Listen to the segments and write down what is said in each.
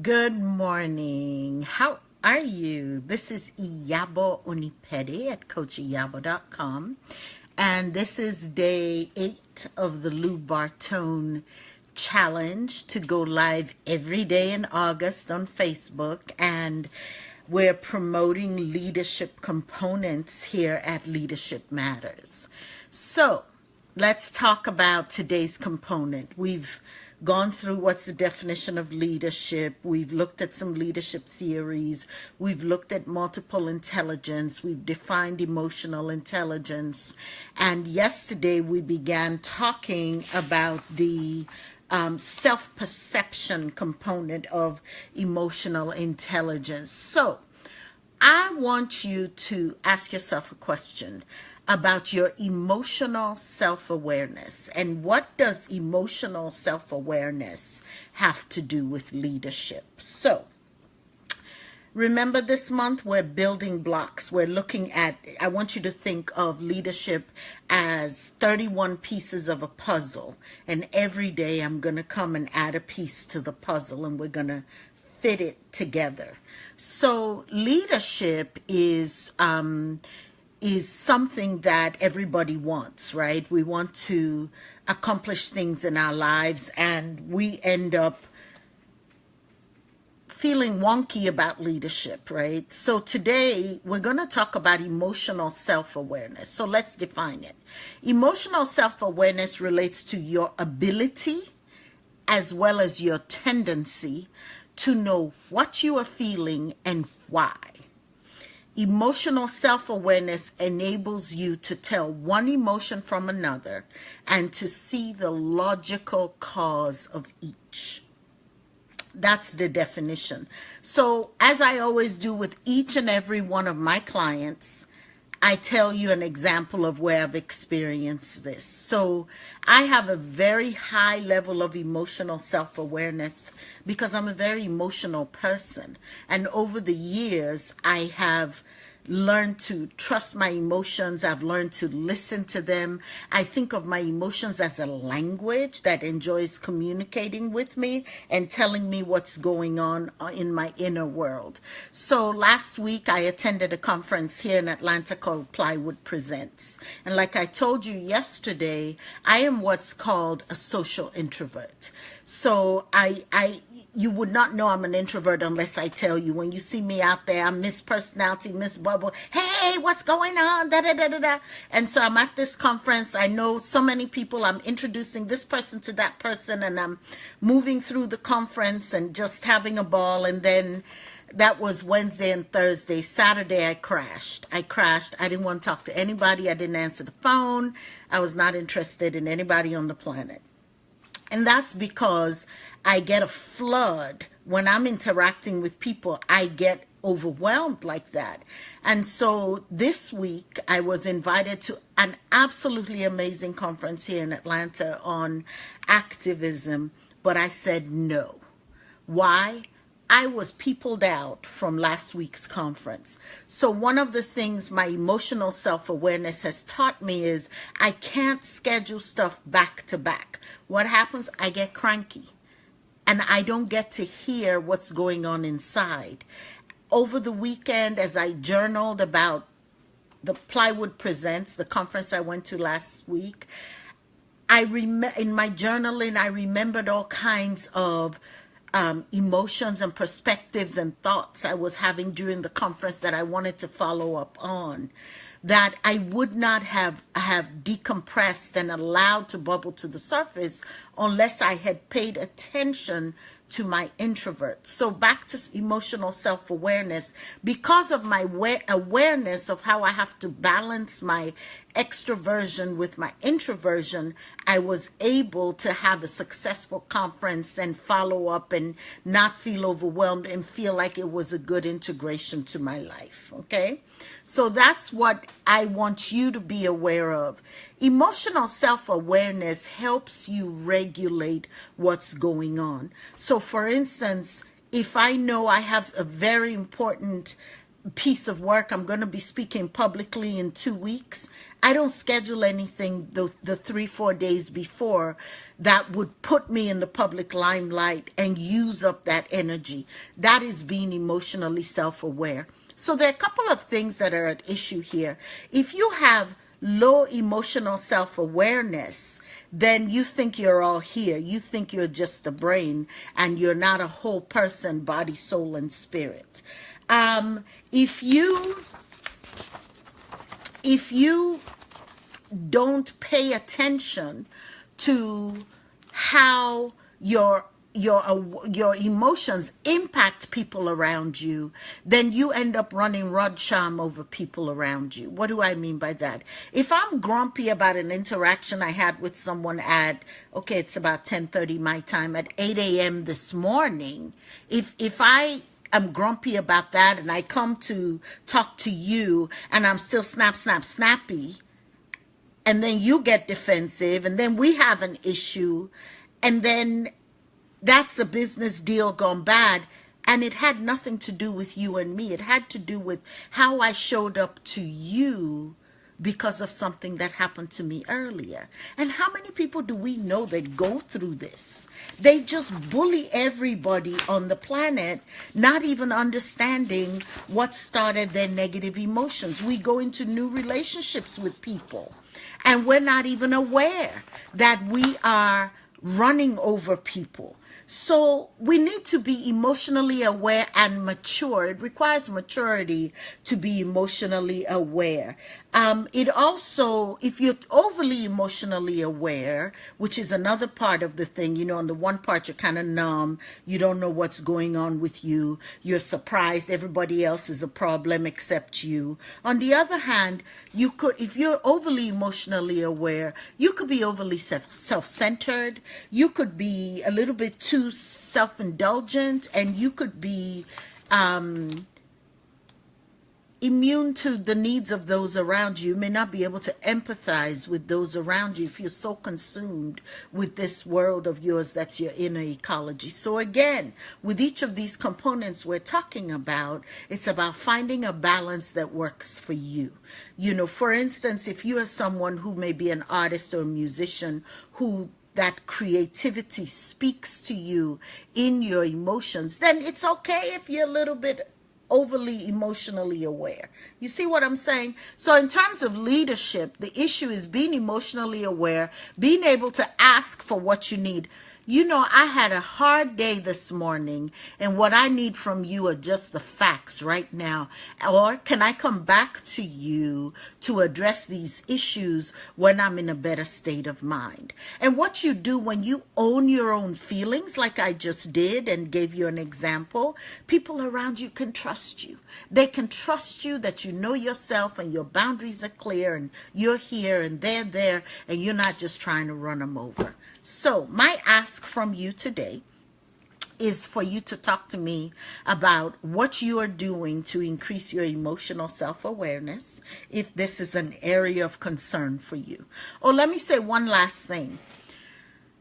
Good morning. How are you? This is Iyabo Onipede at CoachIyabo.com. And this is day 8 of the Lou Bartone challenge to go live every day in August on Facebook. And we're promoting leadership components here at Leadership Matters. So let's talk about today's component. We've gone through what's the definition of leadership. We've looked at some leadership theories. We've looked at multiple intelligence. We've defined emotional intelligence. And yesterday we began talking about the self-perception component of emotional intelligence. So I want you to ask yourself a question about your emotional self-awareness. And what does emotional self-awareness have to do with leadership? So remember, this month we're building blocks. We're looking at, I want you to think of leadership as 31 pieces of a puzzle. And every day I'm going to come and add a piece to the puzzle, and we're going to fit it together. So leadership is something that everybody wants, right? We want to accomplish things in our lives, and we end up feeling wonky about leadership, right? So today we're going to talk about emotional self-awareness. So let's define it. Emotional self-awareness relates to your ability as well as your tendency to know what you are feeling and why. Emotional self-awareness enables you to tell one emotion from another and to see the logical cause of each. That's the definition. So, as I always do with each and every one of my clients, I tell you an example of where I've experienced this. So I have a very high level of emotional self-awareness because I'm a very emotional person. And over the years, I have learned to trust my emotions. I've learned to listen to them. I think of my emotions as a language that enjoys communicating with me and telling me what's going on in my inner world. So last week I attended a conference here in Atlanta called Plywood Presents. And like I told you yesterday, I am what's called a social introvert. So you would not know I'm an introvert unless I tell you. When you see me out there, I'm Miss Personality, Miss Bubble. Hey, what's going on? Da, da, da, da, da. And so I'm at this conference. I know so many people. I'm introducing this person to that person, and I'm moving through the conference and just having a ball. And then that was Wednesday and Thursday. Saturday, I crashed. I didn't want to talk to anybody. I didn't answer the phone. I was not interested in anybody on the planet. And that's because I get a flood when I'm interacting with people. I get overwhelmed like that. And so this week I was invited to an absolutely amazing conference here in Atlanta on activism, but I said no. Why? I was peopled out from last week's conference. So one of the things my emotional self-awareness has taught me is I can't schedule stuff back to back. What happens? I get cranky and I don't get to hear what's going on inside. Over the weekend, as I journaled about the Plywood Presents, the conference I went to last week, in my journaling, I remembered all kinds of emotions and perspectives and thoughts I was having during the conference that I wanted to follow up on, that I would not have decompressed and allowed to bubble to the surface unless I had paid attention to my introvert. So back to emotional self-awareness, because of my awareness of how I have to balance my extroversion with my introversion, I was able to have a successful conference and follow up and not feel overwhelmed and feel like it was a good integration to my life. Okay? So that's what I want you to be aware of. Emotional self-awareness helps you regulate what's going on. So for instance, if I know I have a very important piece of work. I'm going to be speaking publicly in 2 weeks. I don't schedule anything the 3-4 days before that would put me in the public limelight and use up that energy. That is being emotionally self-aware. So there are a couple of things that are at issue here. If you have low emotional self-awareness, then you think you're all here. You think you're just a brain and you're not a whole person, body, soul, and spirit. If you don't pay attention to how your emotions impact people around you, then you end up running rod charm over people around you. What do I mean by that? If I'm grumpy about an interaction I had with someone at, okay, it's about 10:30 my time, at 8 a.m. this morning, if I am grumpy about that and I come to talk to you and I'm still snappy, and then you get defensive and then we have an issue, and then that's a business deal gone bad, and it had nothing to do with you and me. It had to do with how I showed up to you because of something that happened to me earlier. And how many people do we know that go through this? They just bully everybody on the planet, not even understanding what started their negative emotions. We go into new relationships with people, and we're not even aware that we are running over people. So we need to be emotionally aware and mature. It requires maturity to be emotionally aware. It also, if you're overly emotionally aware, which is another part of the thing, you know, on the one part you're kind of numb, you don't know what's going on with you, you're surprised everybody else is a problem except you. On the other hand, you could, if you're overly emotionally aware, you could be overly self-centered, you could be a little bit too self-indulgent, and you could be immune to the needs of those around you. You may not be able to empathize with those around you if you're so consumed with this world of yours that's your inner ecology. So again, with each of these components we're talking about, it's about finding a balance that works for you. You know, for instance, if you are someone who may be an artist or a musician who that creativity speaks to you in your emotions, then it's okay if you're a little bit overly emotionally aware. You see what I'm saying? So in terms of leadership, the issue is being emotionally aware, being able to ask for what you need. You know, I had a hard day this morning, and what I need from you are just the facts right now. Or can I come back to you to address these issues when I'm in a better state of mind? And what you do when you own your own feelings, like I just did and gave you an example, people around you can trust you. They can trust you that you know yourself and your boundaries are clear and you're here and they're there and you're not just trying to run them over. So my ask from you today is for you to talk to me about what you are doing to increase your emotional self-awareness, if this is an area of concern for you. Oh, let me say one last thing.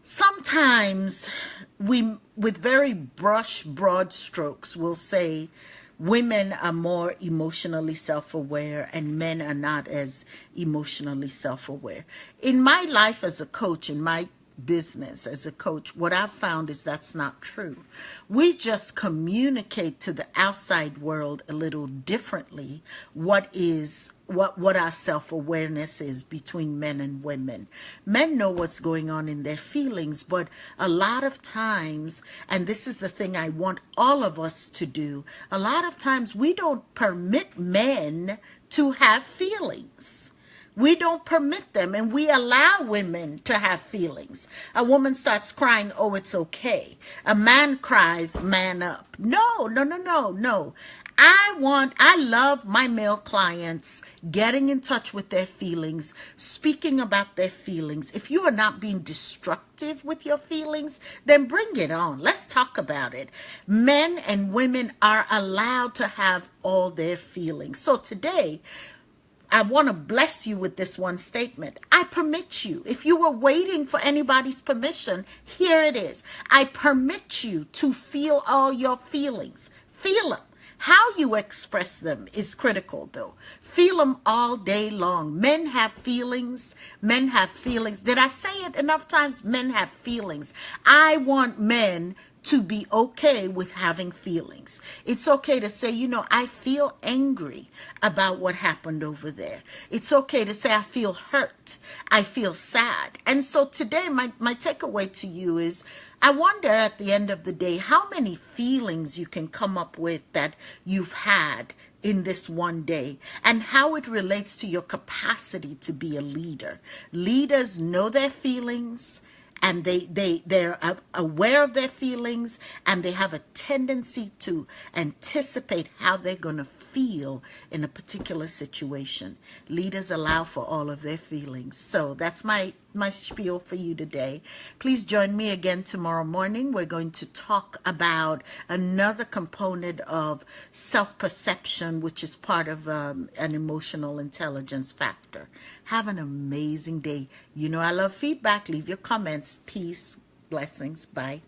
Sometimes we, with very broad strokes, will say women are more emotionally self-aware and men are not as emotionally self-aware. In my life as a coach, in my business as a coach, what I've found is that's not true. We just communicate to the outside world a little differently what our self-awareness is between men and women. Men know what's going on in their feelings, but a lot of times, and this is the thing I want all of us to do, a lot of times we don't permit men to have feelings. We don't permit them, and we allow women to have feelings. A woman starts crying, oh, it's okay. A man cries, man up. No. I love my male clients getting in touch with their feelings, speaking about their feelings. If you are not being destructive with your feelings, then bring it on. Let's talk about it. Men and women are allowed to have all their feelings. So today, I want to bless you with this one statement. I permit you. If you were waiting for anybody's permission, here it is. I permit you to feel all your feelings. Feel them. How you express them is critical, though. Feel them all day long. Men have feelings. Men have feelings. Did I say it enough times? Men have feelings. I want men to be okay with having feelings. It's okay to say, you know, I feel angry about what happened over there. It's okay to say, I feel hurt. I feel sad. And so today, my takeaway to you is, I wonder at the end of the day how many feelings you can come up with that you've had in this one day, and how it relates to your capacity to be a leader. Leaders know their feelings, and they're aware of their feelings, and they have a tendency to anticipate how they're going to feel in a particular situation. Leaders allow for all of their feelings. So that's my spiel for you today. Please join me again tomorrow morning. We're going to talk about another component of self-perception, which is part of an emotional intelligence factor. Have an amazing day. You know I love feedback. Leave your comments. Peace. Blessings. Bye.